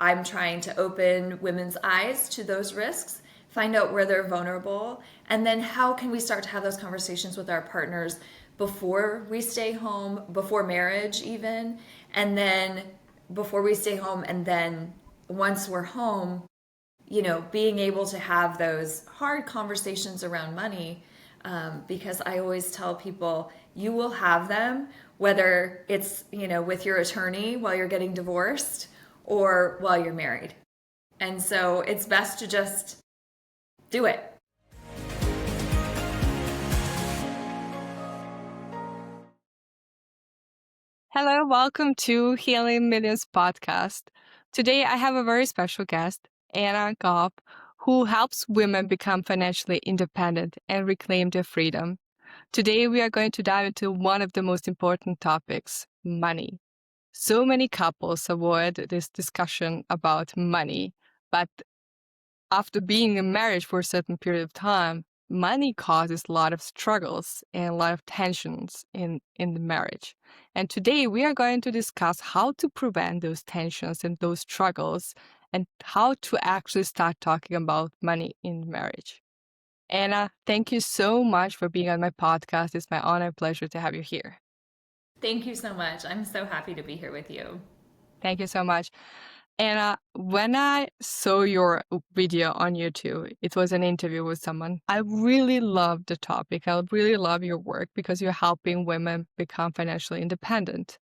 I'm trying to open women's eyes to those risks, find out where they're vulnerable, and then how can we start to have those conversations with our partners before we stay home, before marriage even, and then before we stay home, and then once we're home, being able to have those hard conversations around money, because I always tell people you will have them, whether it's, with your attorney while you're getting divorced or while you're married. And so it's best to just do it. Hello, welcome to Healing Millions podcast. Today I have a very special guest, Anna Goff, who helps women become financially independent and reclaim their freedom. Today we are going to dive into one of the most important topics, money. So many couples avoid this discussion about money, but after being in marriage for a certain period of time, money causes a lot of struggles and a lot of tensions in the marriage. And today we are going to discuss how to prevent those tensions and those struggles and how to actually start talking about money in marriage. Anna, thank you so much for being on my podcast. It's my honor and pleasure to have you here. Thank you so much. I'm so happy to be here with you. Thank you so much. Anna, when I saw your video on YouTube, it was an interview with someone. I really love the topic. I really love your work because you're helping women become financially independent.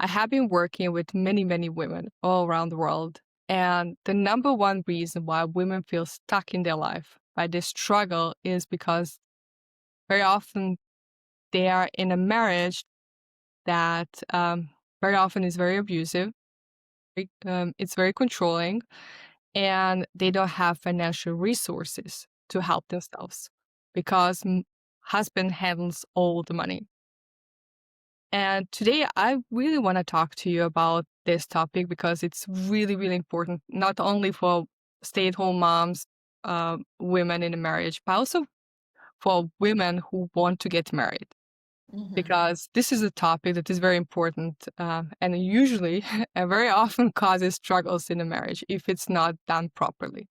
I have been working with many, many women all around the world. And the number one reason why women feel stuck in their life, why they struggle, is because very often they are in a marriage that very often is very abusive. It's very controlling, and they don't have financial resources to help themselves because husband handles all the money. And today I really want to talk to you about this topic because it's really, really important, not only for stay-at-home moms, women in a marriage, but also for women who want to get married. Because this is a topic that is very important and usually and very often causes struggles in a marriage if it's not done properly.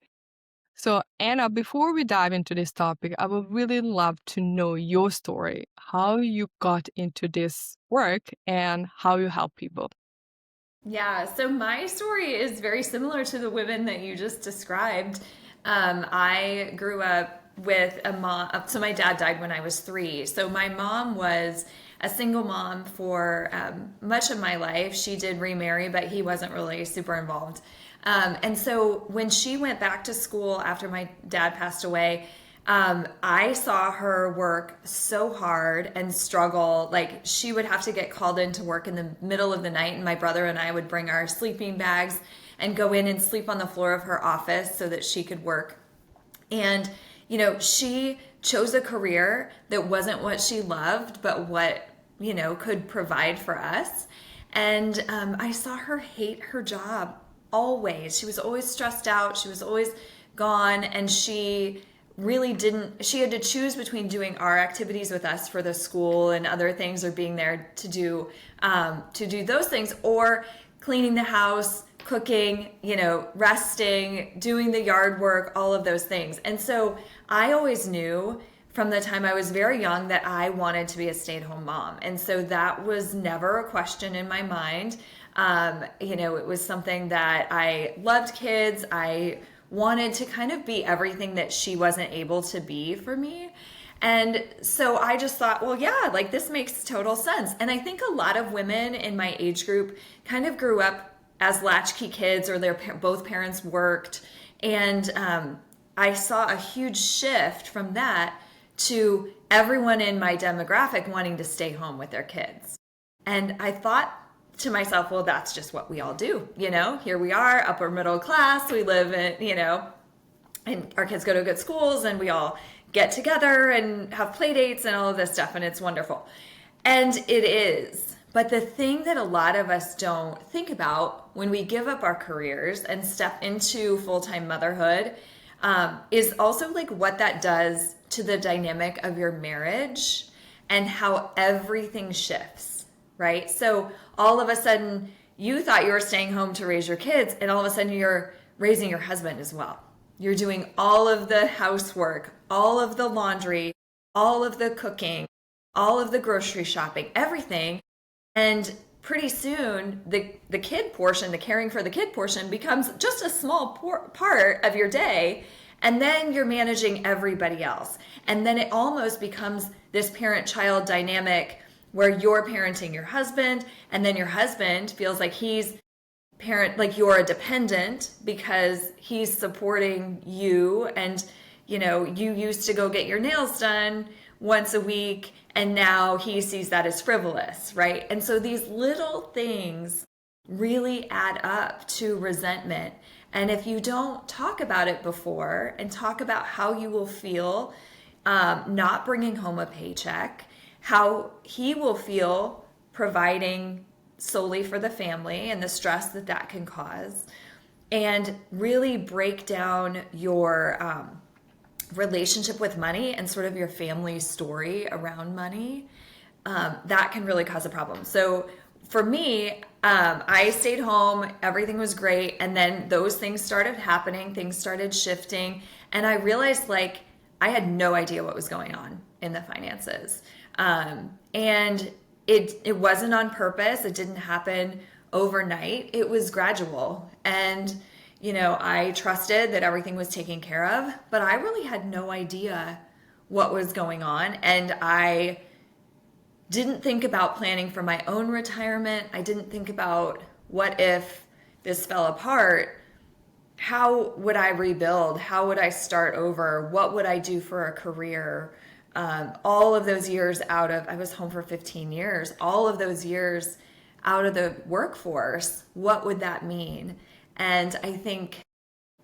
So, Anna, before we dive into this topic, I would really love to know your story, how you got into this work and how you help people. Yeah, so my story is very similar to the women that you just described. I grew up with a mom. So my dad died when I was 3. So my mom was a single mom for much of my life. She did remarry, but he wasn't really super involved. And so when she went back to school after my dad passed away, I saw her work so hard and struggle. Like, she would have to get called into work in the middle of the night, and my brother and I would bring our sleeping bags and go in and sleep on the floor of her office so that she could work. And, she chose a career that wasn't what she loved, but what, could provide for us. And I saw her hate her job always. She was always stressed out. She was always gone, and she really didn't. She had to choose between doing our activities with us for the school and other things, or being there to do those things, or cleaning the house, cooking, resting, doing the yard work, all of those things. And so I always knew from the time I was very young that I wanted to be a stay-at-home mom. And so that was never a question in my mind. It was something that I loved kids. I wanted to kind of be everything that she wasn't able to be for me. And so I just thought, well, yeah, like, this makes total sense. And I think a lot of women in my age group kind of grew up as latchkey kids, or both parents worked. And I saw a huge shift from that to everyone in my demographic wanting to stay home with their kids. And I thought to myself, well, that's just what we all do. Here we are, upper middle class. We live in, and our kids go to good schools, and we all get together and have play dates and all of this stuff. And it's wonderful. And it is. But the thing that a lot of us don't think about when we give up our careers and step into full-time motherhood is also, like, what that does to the dynamic of your marriage and how everything shifts, right? So all of a sudden, you thought you were staying home to raise your kids, and all of a sudden you're raising your husband as well. You're doing all of the housework, all of the laundry, all of the cooking, all of the grocery shopping, everything. And pretty soon, the kid portion, the caring for the kid portion, becomes just a small part of your day. And then you're managing everybody else. And then it almost becomes this parent child dynamic where you're parenting your husband, and then your husband feels like he's parent, like you're a dependent because he's supporting you. And you used to go get your nails done once a week, and now he sees that as frivolous, right? And so these little things really add up to resentment. And if you don't talk about it before and talk about how you will feel not bringing home a paycheck, how he will feel providing solely for the family and the stress that that can cause, and really break down your relationship with money and sort of your family story around money, that can really cause a problem. So for me, I stayed home, everything was great, and then those things started happening, things started shifting, and I realized like I had no idea what was going on in the finances. And it wasn't on purpose, it didn't happen overnight, it was gradual. And I trusted that everything was taken care of, but I really had no idea what was going on. And I didn't think about planning for my own retirement. I didn't think about what if this fell apart. How would I rebuild? How would I start over? What would I do for a career? All of those years I was home for 15 years, all of those years out of the workforce, what would that mean? And I think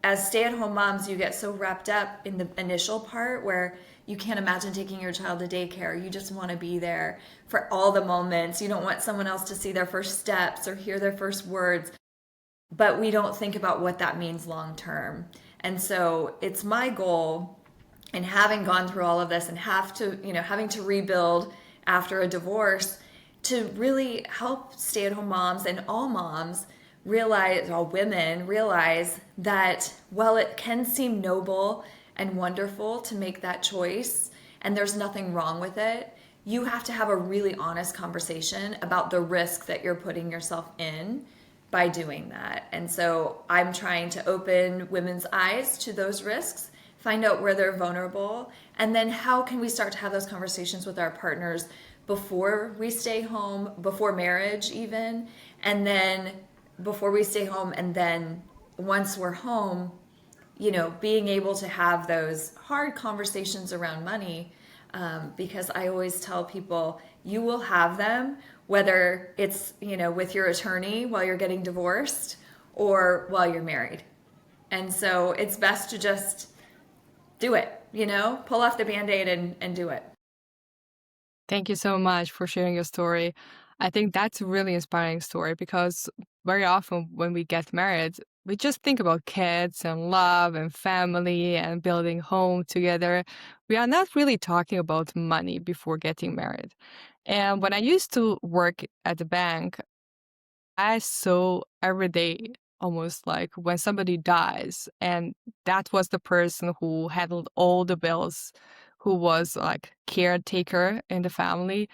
as stay-at-home moms, you get so wrapped up in the initial part where you can't imagine taking your child to daycare. You just want to be there for all the moments. You don't want someone else to see their first steps or hear their first words. But we don't think about what that means long term. And so it's my goal, and having gone through all of this and having to rebuild after a divorce, to really help stay-at-home moms and all moms realize, all women realize that while it can seem noble and wonderful to make that choice, and there's nothing wrong with it, you have to have a really honest conversation about the risk that you're putting yourself in by doing that. And so I'm trying to open women's eyes to those risks, find out where they're vulnerable, and then how can we start to have those conversations with our partners before we stay home, before marriage even, and then before we stay home, and then once we're home, being able to have those hard conversations around money, because I always tell people you will have them whether it's with your attorney while you're getting divorced or while you're married. And so it's best to just do it, pull off the Band-Aid and do it. Thank you so much for sharing your story. I think that's a really inspiring story because very often when we get married, we just think about kids and love and family and building home together. We are not really talking about money before getting married. And when I used to work at the bank, I saw every day almost like when somebody dies, and that was the person who handled all the bills, who was like caretaker in the family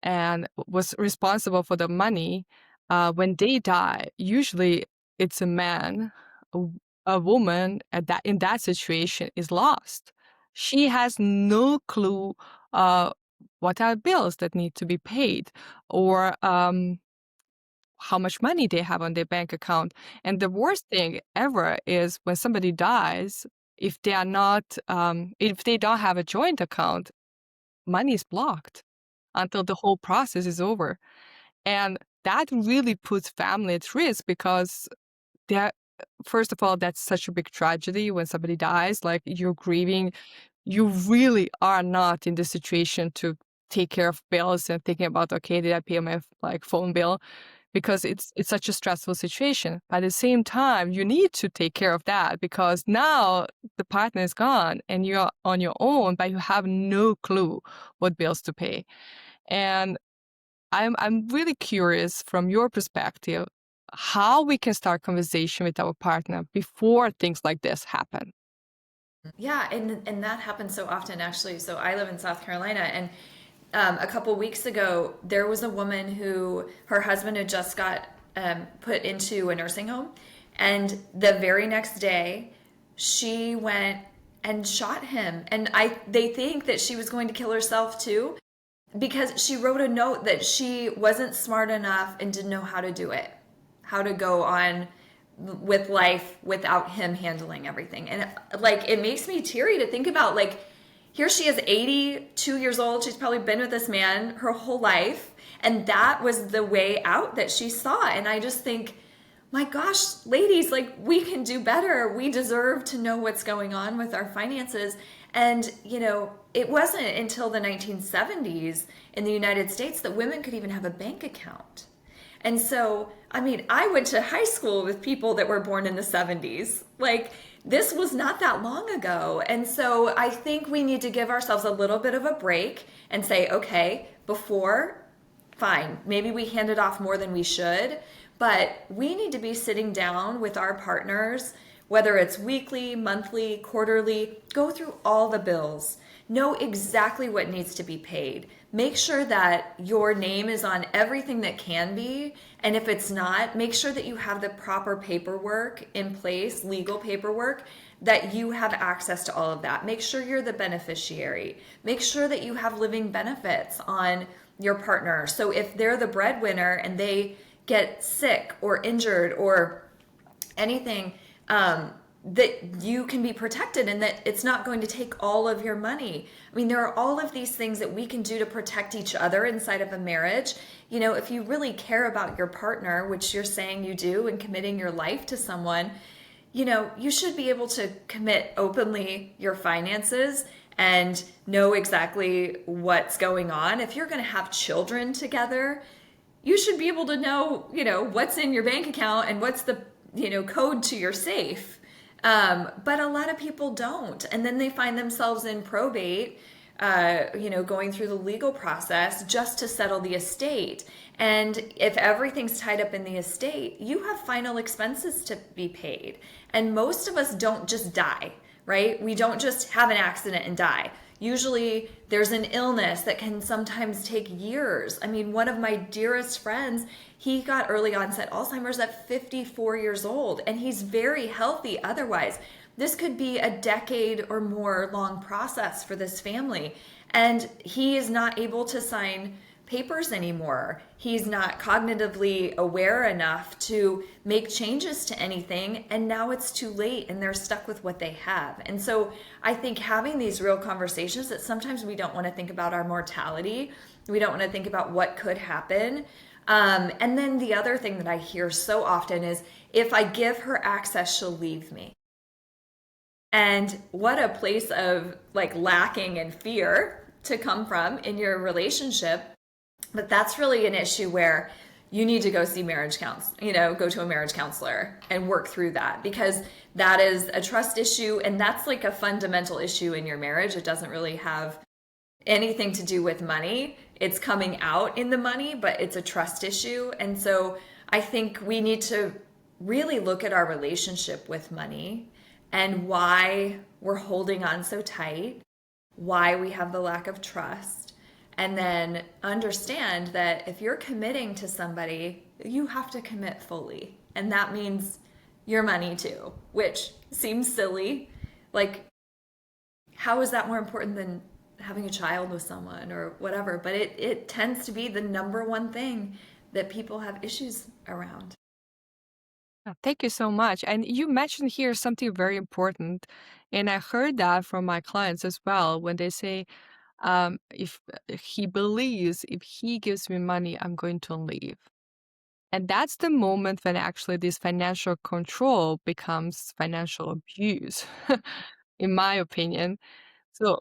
and was responsible for the money. When they die, usually it's a man. A, a woman in that situation is lost. She has no clue what are bills that need to be paid, or how much money they have on their bank account. And the worst thing ever is when somebody dies, if they are not, if they don't have a joint account, money is blocked until the whole process is over. And that really puts family at risk because that, first of all, that's such a big tragedy when somebody dies. Like, you're grieving, you really are not in the situation to take care of bills and thinking about, okay, did I pay my phone bill? Because it's such a stressful situation. But at the same time, you need to take care of that because now the partner is gone and you're on your own, but you have no clue what bills to pay. And I'm really curious from your perspective, how we can start conversation with our partner before things like this happen. Yeah, and that happens so often actually. So I live in South Carolina, and a couple weeks ago there was a woman who her husband had just got put into a nursing home, and the very next day she went and shot him. And they think that she was going to kill herself too, because she wrote a note that she wasn't smart enough and didn't know how to do it, how to go on with life without him handling everything. And like, it makes me teary to think about, like, here she is, 82 years old. She's probably been with this man her whole life, and that was the way out that she saw. And I just think, my gosh, ladies, like, we can do better. We deserve to know what's going on with our finances. And, it wasn't until the 1970s in the United States that women could even have a bank account. And so, I mean, I went to high school with people that were born in the 70s. Like, this was not that long ago. And so I think we need to give ourselves a little bit of a break and say, okay, before, fine, maybe we handed off more than we should, but we need to be sitting down with our partners, whether it's weekly, monthly, quarterly, go through all the bills, know exactly what needs to be paid. Make sure that your name is on everything that can be. And if it's not, make sure that you have the proper paperwork in place, legal paperwork, that you have access to all of that. Make sure you're the beneficiary. Make sure that you have living benefits on your partner. So if they're the breadwinner and they get sick or injured or anything, that you can be protected and that it's not going to take all of your money. I mean, there are all of these things that we can do to protect each other inside of a marriage. If you really care about your partner, which you're saying you do, and committing your life to someone, you should be able to commit openly your finances and know exactly what's going on. If you're going to have children together, you should be able to know, what's in your bank account and what's the, code to your safe. But a lot of people don't. And then they find themselves in probate, going through the legal process just to settle the estate. And if everything's tied up in the estate, you have final expenses to be paid. And most of us don't just die, right? We don't just have an accident and die. Usually there's an illness that can sometimes take years. I mean, one of my dearest friends, he got early onset Alzheimer's at 54 years old, and he's very healthy otherwise. This could be a decade or more long process for this family, and he is not able to sign papers anymore. He's not cognitively aware enough to make changes to anything, and now it's too late and they're stuck with what they have. And so I think having these real conversations, that sometimes we don't want to think about our mortality, we don't want to think about what could happen. And then the other thing that I hear so often is, if I give her access, she'll leave me. And what a place of like lacking and fear to come from in your relationship. But that's really an issue where you need to go see go to a marriage counselor and work through that, because that is a trust issue, and that's like a fundamental issue in your marriage. It doesn't really have anything to do with money. It's coming out in the money, but it's a trust issue. And so I think we need to really look at our relationship with money and why we're holding on so tight, why we have the lack of trust. And then understand that if you're committing to somebody, you have to commit fully. And that means your money too, which seems silly. Like, how is that more important than having a child with someone or whatever? But it tends to be the number one thing that people have issues around. Thank you so much. And you mentioned here something very important. And I heard that from my clients as well when they say, if he believes if he gives me money, I'm going to leave. And that's the moment when actually this financial control becomes financial abuse, in my opinion. So,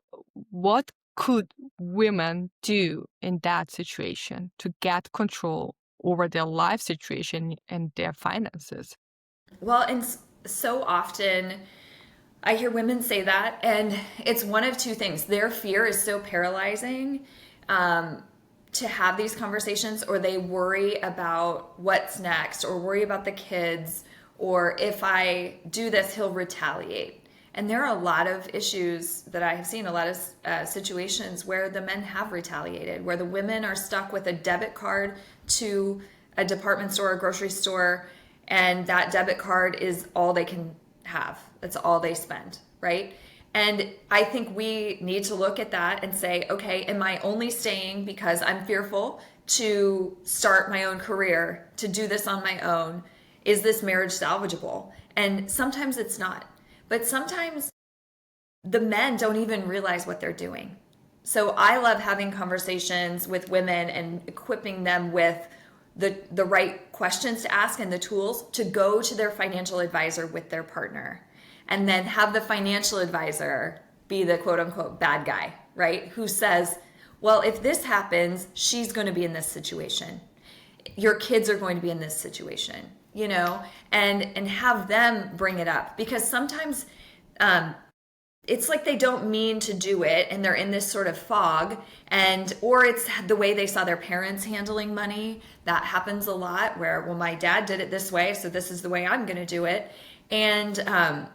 what could women do in that situation to get control over their life situation and their finances? Well, and so often I hear women say that, and it's one of two things. Their fear is so paralyzing, to have these conversations, or they worry about what's next, or worry about the kids, or if I do this, he'll retaliate. And there are a lot of issues that I have seen, a lot of situations where the men have retaliated, where the women are stuck with a debit card to a department store or grocery store, and that debit card is all they can have. That's all they spend, right? And I think we need to look at that and say, okay, am I only staying because I'm fearful to start my own career, to do this on my own? Is this marriage salvageable? And sometimes it's not. But sometimes the men don't even realize what they're doing. So I love having conversations with women and equipping them with the right questions to ask and the tools to go to their financial advisor with their partner. And then have the financial advisor be the quote unquote bad guy, right? Who says, well, if this happens, she's going to be in this situation. Your kids are going to be in this situation, you know, and have them bring it up, because sometimes it's like they don't mean to do it and they're in this sort of fog, and or it's the way they saw their parents handling money. That happens a lot, where, well, my dad did it this way, so this is the way I'm going to do it. And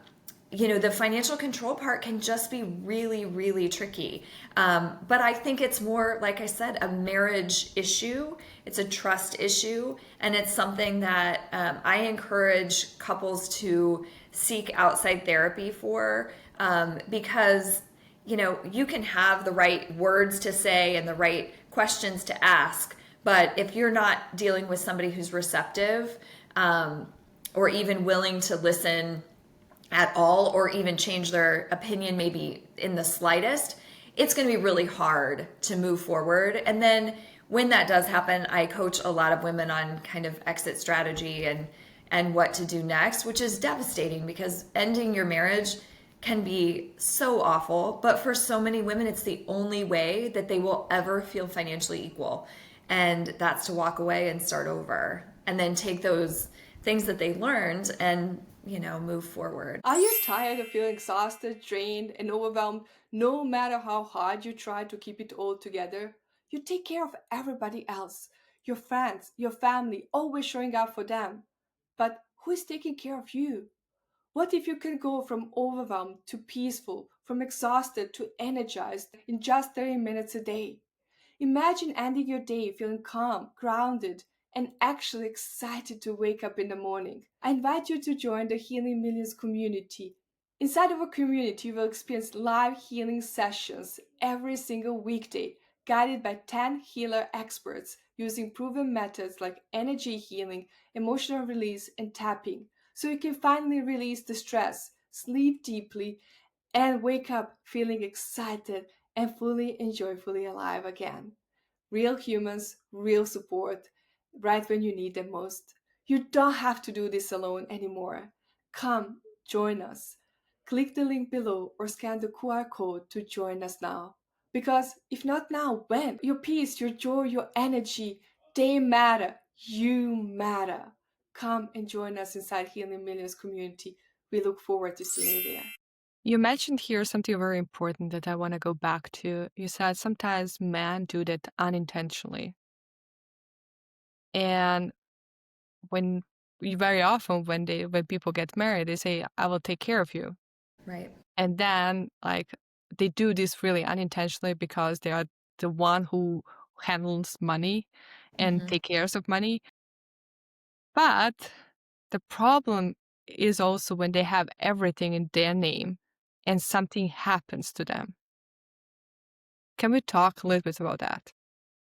you know, the financial control part can just be really, really tricky. But I think it's more, like I said, a marriage issue. It's a trust issue. And it's something that I encourage couples to seek outside therapy for, because, you know, you can have the right words to say and the right questions to ask. But if you're not dealing with somebody who's receptive, or even willing to listen at all, or even change their opinion maybe in the slightest, it's going to be really hard to move forward. And then when that does happen, I coach a lot of women on kind of exit strategy and what to do next, which is devastating, because ending your marriage can be so awful. But for so many women, it's the only way that they will ever feel financially equal. And that's to walk away and start over, and then take those things that they learned and, you know, move forward. Are you tired of feeling exhausted, drained, and overwhelmed no matter how hard you try to keep it all together? You take care of everybody else, your friends, your family, always showing up for them. But who is taking care of you? What if you can go from overwhelmed to peaceful, from exhausted to energized in just 30 minutes a day? Imagine ending your day feeling calm, grounded, and actually excited to wake up in the morning. I invite you to join the Healing Millions community. Inside of our community, you will experience live healing sessions every single weekday, guided by 10 healer experts using proven methods like energy healing, emotional release, and tapping, so you can finally release the stress, sleep deeply, and wake up feeling excited and fully and joyfully alive again. Real humans, real support, right when you need them most. You don't have to do this alone anymore. Come, join us. Click the link below or scan the QR code to join us now. Because if not now, when? Your peace, your joy, your energy, they matter. You matter. Come and join us inside Healing Millions community. We look forward to seeing you there. You mentioned here something very important that I want to go back to. You said sometimes men do that unintentionally. And when very often when people get married, they say, I will take care of you. Right. And then like they do this really unintentionally because they are the one who handles money and take cares of money. But the problem is also when they have everything in their name and something happens to them. Can we talk a little bit about that?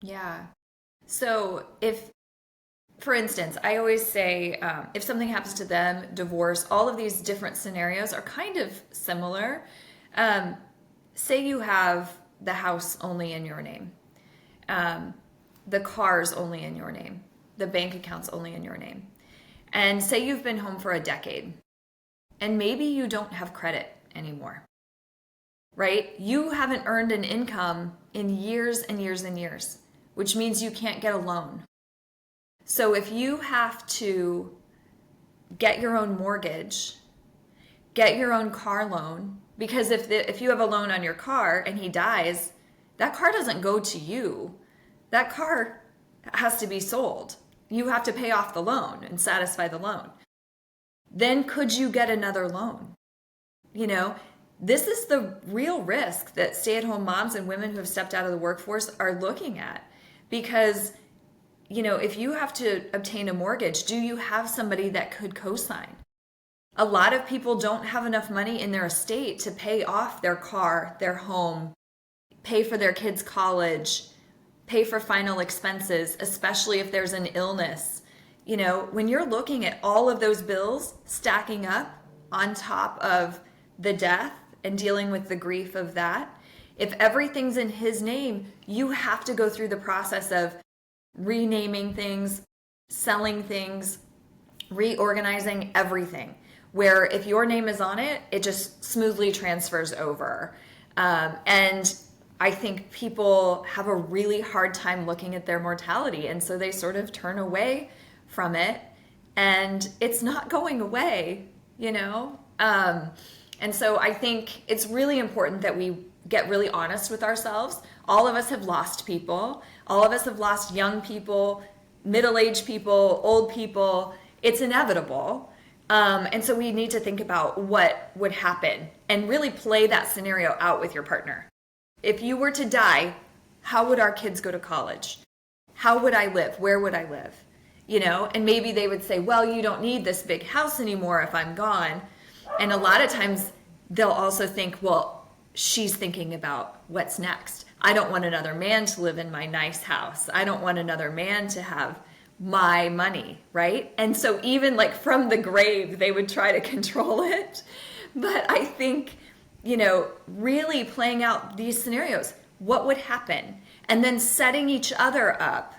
Yeah. So if, for instance, I always say, if something happens to them, divorce, all of these different scenarios are kind of similar. Say you have the house only in your name, the car's only in your name, the bank account's only in your name. And say you've been home for a decade, and maybe you don't have credit anymore, right? You haven't earned an income in years and years and years, which means you can't get a loan. So if you have to get your own mortgage, get your own car loan, because if you have a loan on your car and he dies, that car doesn't go to you. that car has to be sold. You have to pay off the loan and satisfy the loan. Then could you get another loan? You know, this is the real risk that stay-at-home moms and women who have stepped out of the workforce are looking at. Because, you know, if you have to obtain a mortgage, do you have somebody that could co-sign? A lot of people don't have enough money in their estate to pay off their car, their home, pay for their kids' college, pay for final expenses, especially if there's an illness. You know, when you're looking at all of those bills stacking up on top of the death and dealing with the grief of that, if everything's in his name, you have to go through the process of renaming things, selling things, reorganizing everything. Where if your name is on it, it just smoothly transfers over. And I think people have a really hard time looking at their mortality. And so they sort of turn away from it. And it's not going away, you know? And so I think it's really important that we get really honest with ourselves. All of us have lost people. All of us have lost young people, middle-aged people, old people. It's inevitable. And so we need to think about what would happen and really play that scenario out with your partner. If you were to die, how would our kids go to college? How would I live? Where would I live? You know, and maybe they would say, well, you don't need this big house anymore if I'm gone. And a lot of times they'll also think, well, she's thinking about what's next. I don't want another man to live in my nice house. I don't want another man to have my money, right? And so even like from the grave, they would try to control it. But I think, you know, really playing out these scenarios, what would happen? And then setting each other up,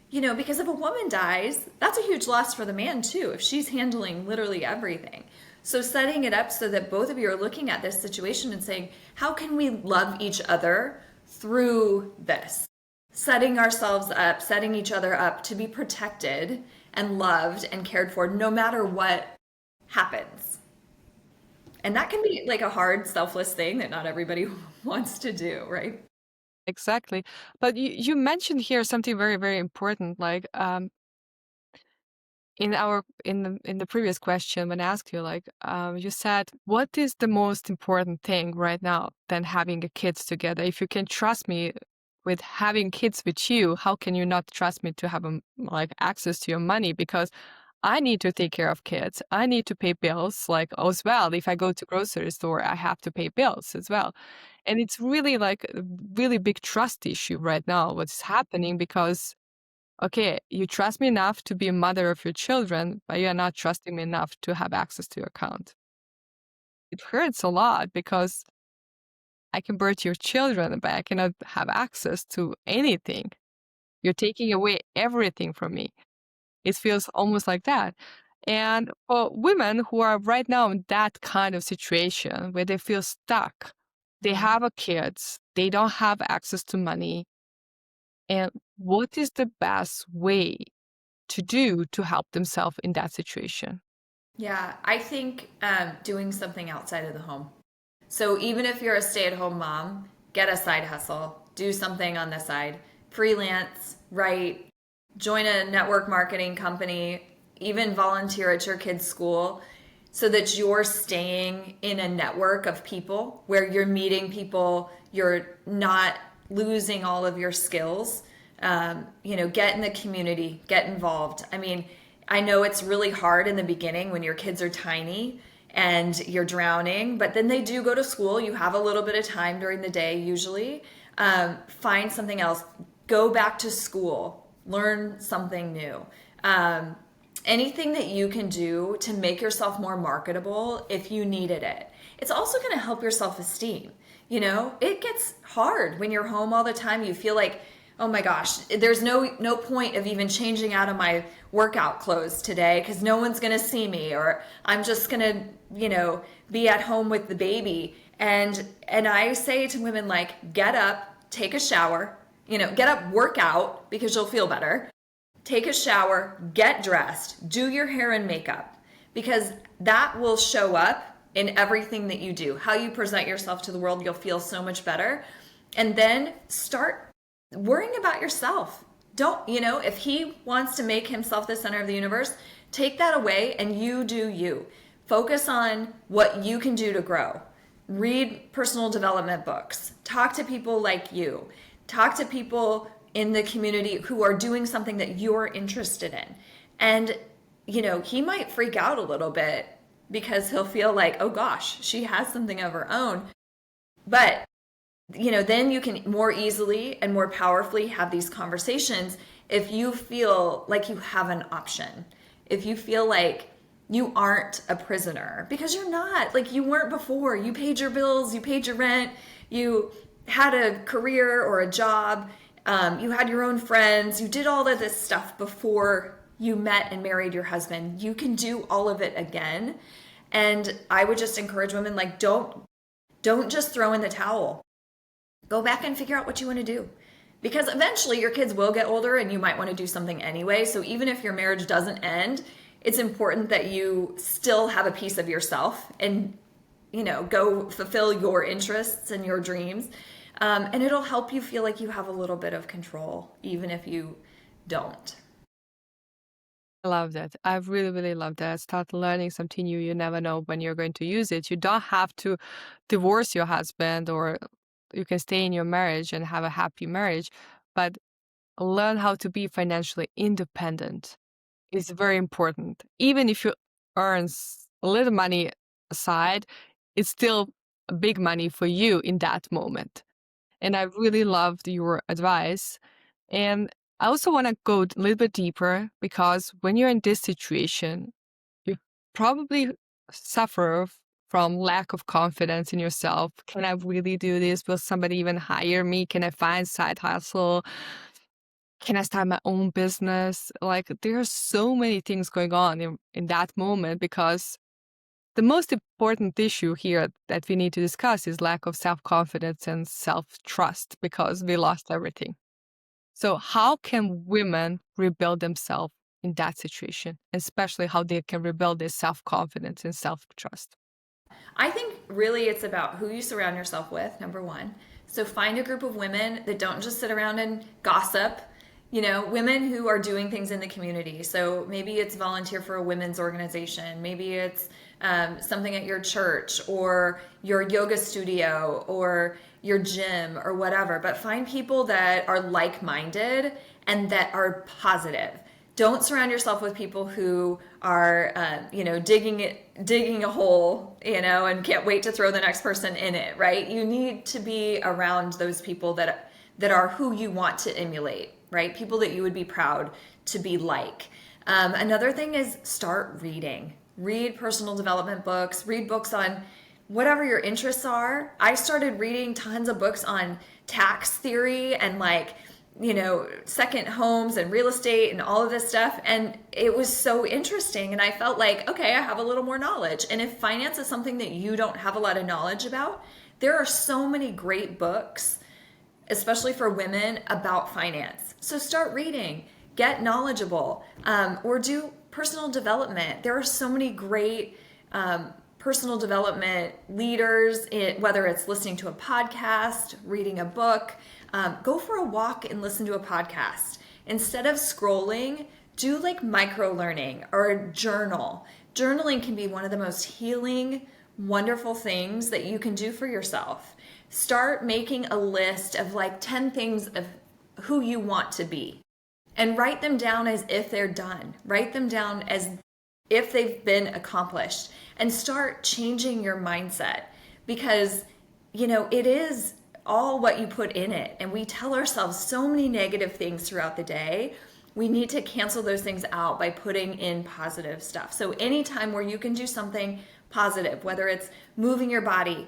you know, because if a woman dies, that's a huge loss for the man too, if she's handling literally everything. So setting it up so that both of you are looking at this situation and saying, how can we love each other through this? Setting ourselves up, setting each other up to be protected and loved and cared for no matter what happens. And that can be like a hard, selfless thing that not everybody wants to do, right? Exactly. But you mentioned here something very, very important. Like in the previous question when I asked you, like you said, what is the most important thing right now than having a kids together? If you can trust me with having kids with you, how can you not trust me to have like access to your money? Because I need to take care of kids. I need to pay bills like as well. If I go to grocery store, I have to pay bills as well. And it's really like a really big trust issue right now, what's happening, because okay, you trust me enough to be a mother of your children, but you're not trusting me enough to have access to your account. It hurts a lot because I can birth your children, but I cannot have access to anything. You're taking away everything from me. It feels almost like that. And for women who are right now in that kind of situation where they feel stuck, they have a kids, they don't have access to money. And what is the best way to do to help themselves in that situation? Yeah, I think doing something outside of the home. So even if you're a stay-at-home mom, get a side hustle, do something on the side, freelance, write, join a network marketing company, even volunteer at your kid's school so that you're staying in a network of people where you're meeting people, you're not losing all of your skills. You know, get in the community, get involved. I mean, I know it's really hard in the beginning when your kids are tiny and you're drowning, but then they do go to school. You have a little bit of time during the day usually. Find something else. Go back to school. Learn something new. Anything that you can do to make yourself more marketable if you needed it. It's also going to help your self-esteem. You know, it gets hard when you're home all the time. You feel like, oh my gosh, there's no point of even changing out of my workout clothes today because no one's going to see me, or I'm just going to, you know, be at home with the baby. And I say to women, like, get up, take a shower, you know, get up, work out because you'll feel better. Take a shower, get dressed, do your hair and makeup, because that will show up in everything that you do. How you present yourself to the world, you'll feel so much better. And then start worrying about yourself. Don't, if he wants to make himself the center of the universe, take that away and you do you. Focus on what you can do to grow. Read personal development books. Talk to people like you. Talk to people in the community who are doing something that you're interested in. And, he might freak out a little bit because he'll feel like, oh gosh, she has something of her own. But then you can more easily and more powerfully have these conversations if you feel like you have an option. If you feel like you aren't a prisoner, because you're not. Like, you weren't before. You paid your bills, you paid your rent, you had a career or a job, you had your own friends, you did all of this stuff before you met and married your husband. You can do all of it again. And I would just encourage women, like, don't just throw in the towel. Go back and figure out what you want to do. Because eventually your kids will get older and you might want to do something anyway. So even if your marriage doesn't end, it's important that you still have a piece of yourself and, go fulfill your interests and your dreams. And it'll help you feel like you have a little bit of control, even if you don't. I love that. I really, really love that. Start learning something new. You never know when you're going to use it. You don't have to divorce your husband, or you can stay in your marriage and have a happy marriage, but learn how to be financially independent is very important. Even if you earn a little money aside, it's still big money for you in that moment. And I really loved your advice. And I also want to go a little bit deeper, because when you're in this situation, you probably suffer from lack of confidence in yourself. Can I really do this? Will somebody even hire me? Can I find side hustle? Can I start my own business? Like, there are so many things going on in that moment, because the most important issue here that we need to discuss is lack of self-confidence and self-trust, because we lost everything. So how can women rebuild themselves in that situation, especially how they can rebuild their self-confidence and self-trust? I think really it's about who you surround yourself with, number one. So find a group of women that don't just sit around and gossip, women who are doing things in the community. So maybe it's volunteer for a women's organization. Maybe it's something at your church or your yoga studio or your gym or whatever. But find people that are like-minded and that are positive. Don't surround yourself with people who are, digging a hole, and can't wait to throw the next person in it, right? You need to be around those people that are who you want to emulate, right? People that you would be proud to be like. Another thing is start reading. Read personal development books. Read books on whatever your interests are. I started reading tons of books on tax theory and second homes and real estate and all of this stuff. And it was so interesting. And I felt like, okay, I have a little more knowledge. And if finance is something that you don't have a lot of knowledge about, there are so many great books, especially for women, about finance. So start reading, get knowledgeable, or do personal development. There are so many great personal development leaders, whether it's listening to a podcast, reading a book. Go for a walk and listen to a podcast. Instead of scrolling, do micro learning or journal. Journaling can be one of the most healing, wonderful things that you can do for yourself. Start making a list of 10 things of who you want to be and write them down as if they're done. Write them down as if they've been accomplished, and start changing your mindset, because it is all what you put in it. And we tell ourselves so many negative things throughout the day. We need to cancel those things out by putting in positive stuff. So anytime where you can do something positive, whether it's moving your body,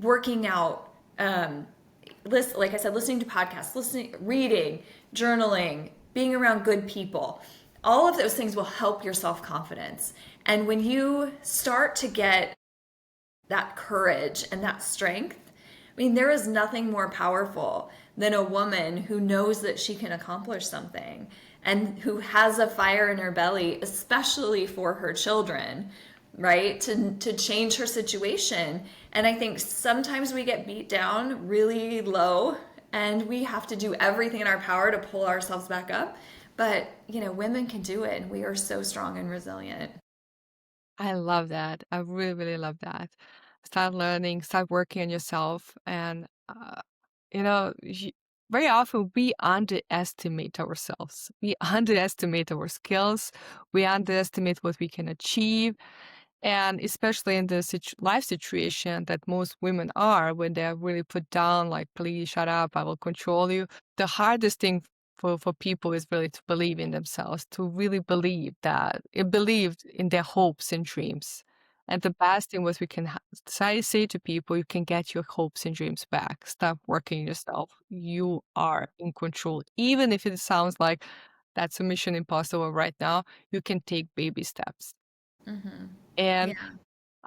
working out, like I said, listening to podcasts, reading, journaling, being around good people, all of those things will help your self-confidence. And when you start to get that courage and that strength, there is nothing more powerful than a woman who knows that she can accomplish something and who has a fire in her belly, especially for her children, right? To change her situation. And I think sometimes we get beat down really low and we have to do everything in our power to pull ourselves back up. But, women can do it, and we are so strong and resilient. I love that. I really, really love that. Start learning, start working on yourself. And, you know, y- very often we underestimate ourselves. We underestimate our skills. We underestimate what we can achieve. And especially in the life situation that most women are, when they're really put down, like, please shut up, I will control you. The hardest thing for people is really to believe in themselves, to really believe in their hopes and dreams. And the best thing was we can say to people, you can get your hopes and dreams back. Stop working yourself. You are in control. Even if it sounds like that's a mission impossible right now, you can take baby steps. Mm-hmm. And Yeah.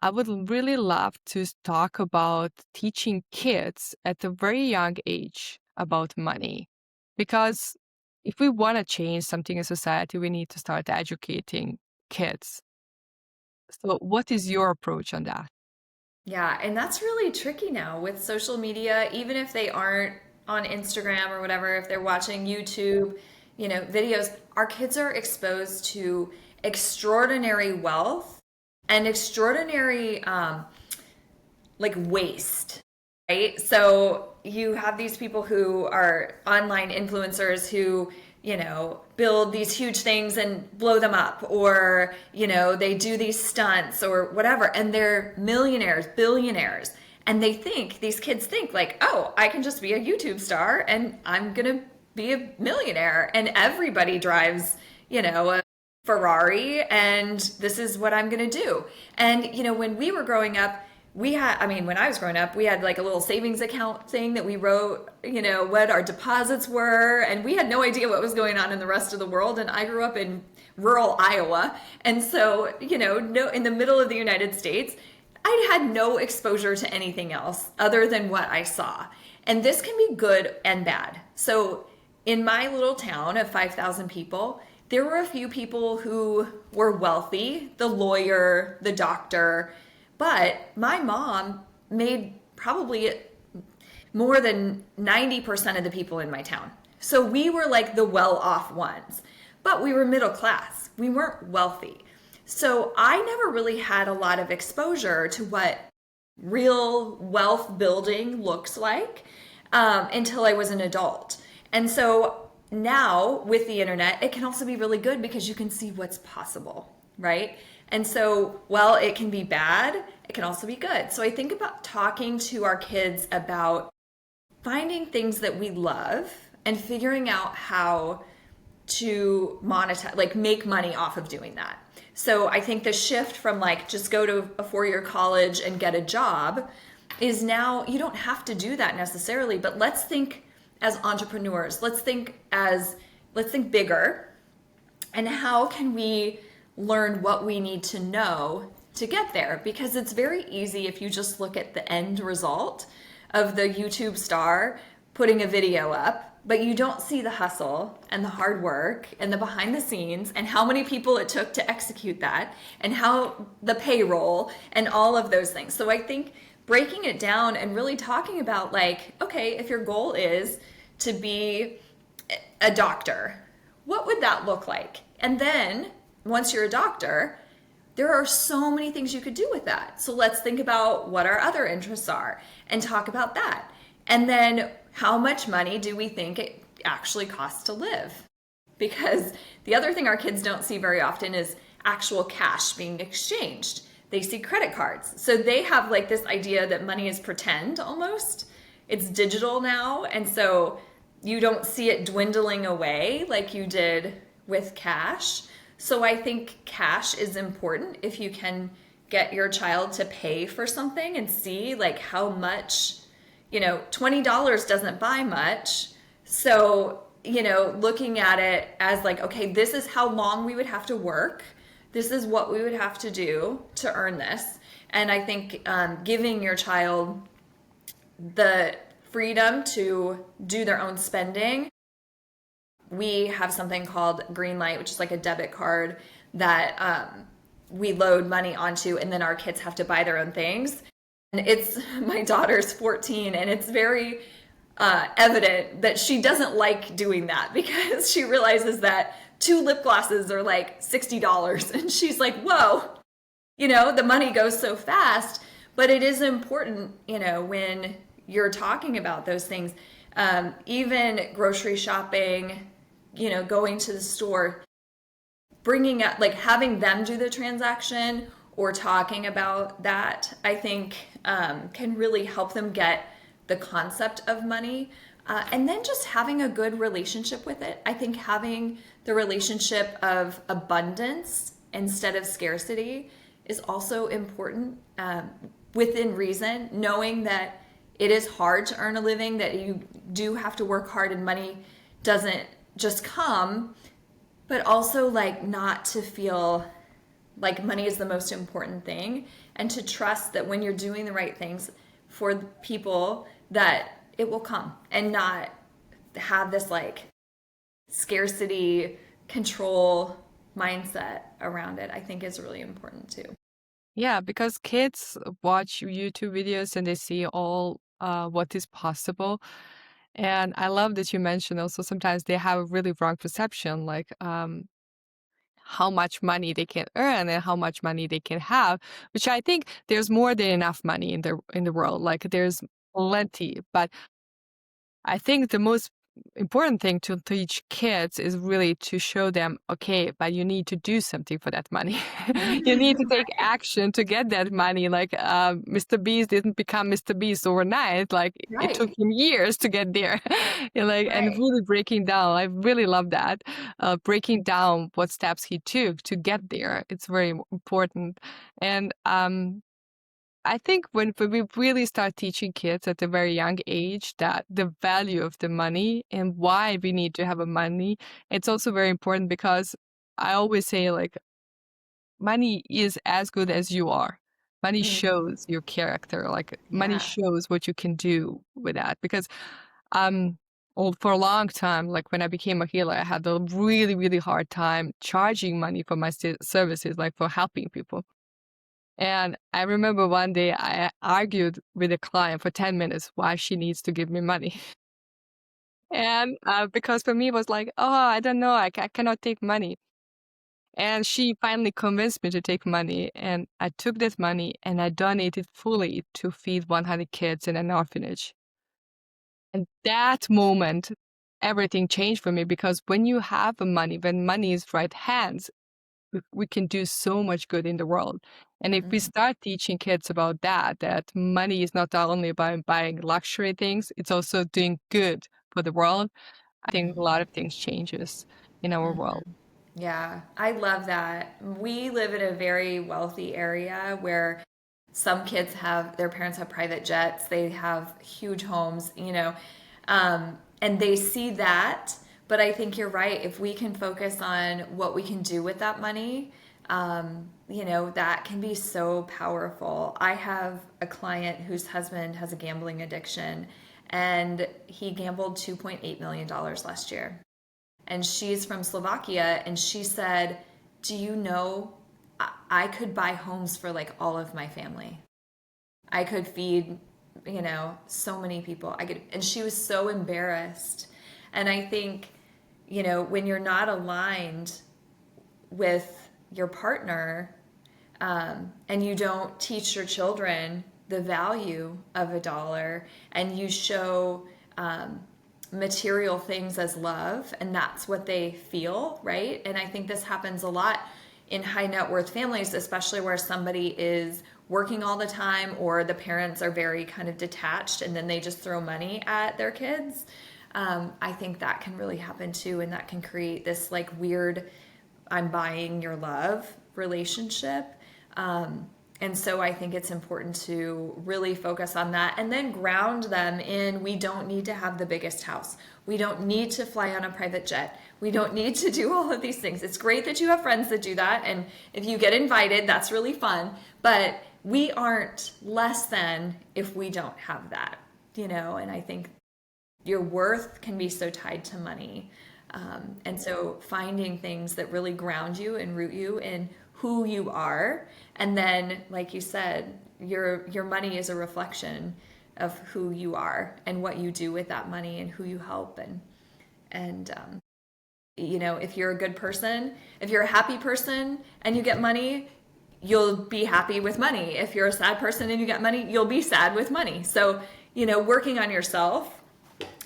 I would really love to talk about teaching kids at a very young age about money. Because if we want to change something in society, we need to start educating kids. So, what is your approach on that? Yeah, and that's really tricky now with social media, even if they aren't on Instagram or whatever, if they're watching YouTube, videos, our kids are exposed to extraordinary wealth and extraordinary like waste, right? So you have these people who are online influencers who, build these huge things and blow them up, or, they do these stunts or whatever, and they're millionaires, billionaires. And these kids think like, oh, I can just be a YouTube star and I'm gonna be a millionaire. And everybody drives, a Ferrari, and this is what I'm gonna do. And, when we were growing up, when I was growing up, we had like a little savings account thing that we wrote, what our deposits were, and we had no idea what was going on in the rest of the world. And I grew up in rural Iowa. And so, no, in the middle of the United States, I had no exposure to anything else other than what I saw. And this can be good and bad. So, in my little town of 5,000 people, there were a few people who were wealthy, the lawyer, the doctor, but my mom made probably more than 90% of the people in my town. So we were like the well off ones, but we were middle class. We weren't wealthy. So I never really had a lot of exposure to what real wealth building looks like until I was an adult. And so now with the internet, it can also be really good because you can see what's possible, right? And so, while it can be bad, it can also be good. So I think about talking to our kids about finding things that we love and figuring out how to monetize, like make money off of doing that. So I think the shift from like just go to a 4-year college and get a job is now you don't have to do that necessarily, but let's think as entrepreneurs. Let's think bigger, and how can we learn what we need to know to get there? Because it's very easy if you just look at the end result of the YouTube star putting a video up, but you don't see the hustle and the hard work and the behind the scenes and how many people it took to execute that and how the payroll and all of those things. So I think breaking it down and really talking about like, okay, if your goal is to be a doctor, what would that look like? And then once you're a doctor, there are so many things you could do with that. So let's think about what our other interests are and talk about that. And then how much money do we think it actually costs to live? Because the other thing our kids don't see very often is actual cash being exchanged. They see credit cards. So they have like this idea that money is pretend almost. It's digital now. And so you don't see it dwindling away like you did with cash. So I think cash is important if you can get your child to pay for something and see like how much, $20 doesn't buy much. So, looking at it as like, okay, this is how long we would have to work. This is what we would have to do to earn this. And I think giving your child the freedom to do their own spending. We have something called Greenlight, which is like a debit card that we load money onto, and then our kids have to buy their own things. And my daughter's 14, and it's very evident that she doesn't like doing that because she realizes that 2 lip glosses are like $60. And she's like, whoa, the money goes so fast. But it is important, when you're talking about those things, even grocery shopping, going to the store, bringing up, like having them do the transaction or talking about that, I think can really help them get the concept of money. And then just having a good relationship with it. I think having the relationship of abundance instead of scarcity is also important, within reason, knowing that it is hard to earn a living, that you do have to work hard and money doesn't just come, but also like not to feel like money is the most important thing, and to trust that when you're doing the right things for people that it will come, and not have this like scarcity control mindset around it. I think is really important too. Yeah, because kids watch YouTube videos and they see all what is possible. And I love that you mentioned also sometimes they have a really wrong perception, like how much money they can earn and how much money they can have, which I think there's more than enough money in the world. Like there's plenty, but I think the most important thing to teach kids is really to show them, okay, but you need to do something for that money. You need to take action to get that money. Like Mr. Beast didn't become Mr. Beast overnight. Like it took Right, him years to get there. And right. really breaking down. I really love that. Breaking down what steps he took to get there. It's very important. And I think when we really start teaching kids at a very young age that the value of the money and why we need to have a money, it's also very important because I always say like money is as good as you are. Money Mhm. shows your character. Like money Yeah. shows what you can do with that. Because um for a long time, like when I became a healer, I had a really, really hard time charging money for my services, like for helping people. And I remember one day I argued with a client for 10 minutes why she needs to give me money. And because for me it was like, oh, I don't know, I cannot take money. And she finally convinced me to take money. And I took that money and I donated fully to feed 100 kids in an orphanage. And that moment, everything changed for me because when you have the money, when money is right hands, we can do so much good in the world. And if we Mhm. start teaching kids about that, that money is not only about buying luxury things, it's also doing good for the world, I think a lot of things changes in our world. Yeah, I love that. We live in a very wealthy area where some kids have their parents have private jets, they have huge homes, and they see that. But I think you're right. If we can focus on what we can do with that money, that can be so powerful. I have a client whose husband has a gambling addiction, and he gambled $2.8 million last year, and she's from Slovakia, and she said, "Do you know I could buy homes for like all of my family. I could feed, so many people. I could." And she was so embarrassed. And I think, when you're not aligned with your partner, and you don't teach your children the value of a dollar, and you show material things as love, and that's what they feel, right? And I think this happens a lot in high net worth families, especially where somebody is working all the time, or the parents are very kind of detached and then they just throw money at their kids. I think that can really happen too, and that can create this like weird "I'm buying your love" relationship. And so I think it's important to really focus on that, and then ground them in, we don't need to have the biggest house. We don't need to fly on a private jet. We don't need to do all of these things. It's great that you have friends that do that. And if you get invited, that's really fun. But we aren't less than if we don't have that, and I think your worth can be so tied to money. And so finding things that really ground you and root you in who you are. And then, like you said, your money is a reflection of who you are and what you do with that money and who you help. And you know, if you're a good person, if you're a happy person and you get money, you'll be happy with money. If you're a sad person and you get money, you'll be sad with money. So, you know, working on yourself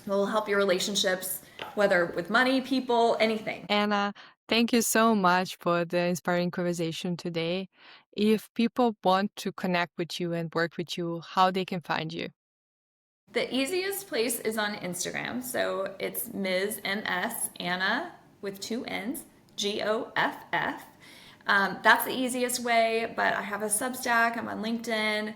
will help your relationships, whether with money, people, anything. Anna, thank you so much for the inspiring conversation today. If people want to connect with you and work with you, how they can find you? The easiest place is on Instagram. So it's Ms. MS Anna with two N's, Goff. That's the easiest way, but I have a Substack. I'm on LinkedIn,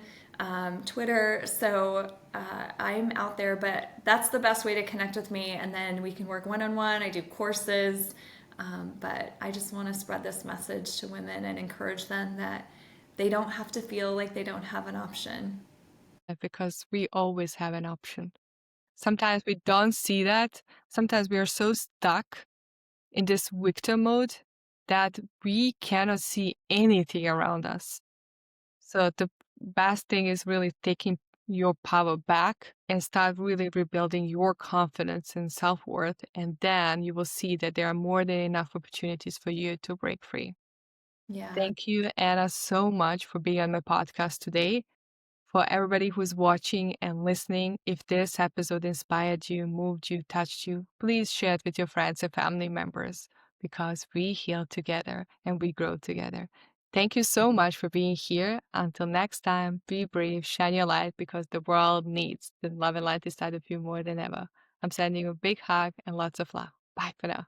Twitter. So I'm out there, but that's the best way to connect with me. And then we can work one-on-one. I do courses. But I just want to spread this message to women and encourage them that they don't have to feel like they don't have an option. Because we always have an option. Sometimes we don't see that. Sometimes we are so stuck in this victim mode that we cannot see anything around us. So the best thing is really taking your power back and start really rebuilding your confidence and self-worth. And then you will see that there are more than enough opportunities for you to break free. Yeah. Thank you, Anna, so much for being on my podcast today. For everybody who's watching and listening, if this episode inspired you, moved you, touched you, please share it with your friends and family members because we heal together and we grow together. Thank you so much for being here. Until next time, be brave, shine your light because the world needs the love and light inside of you more than ever. I'm sending you a big hug and lots of love. Bye for now.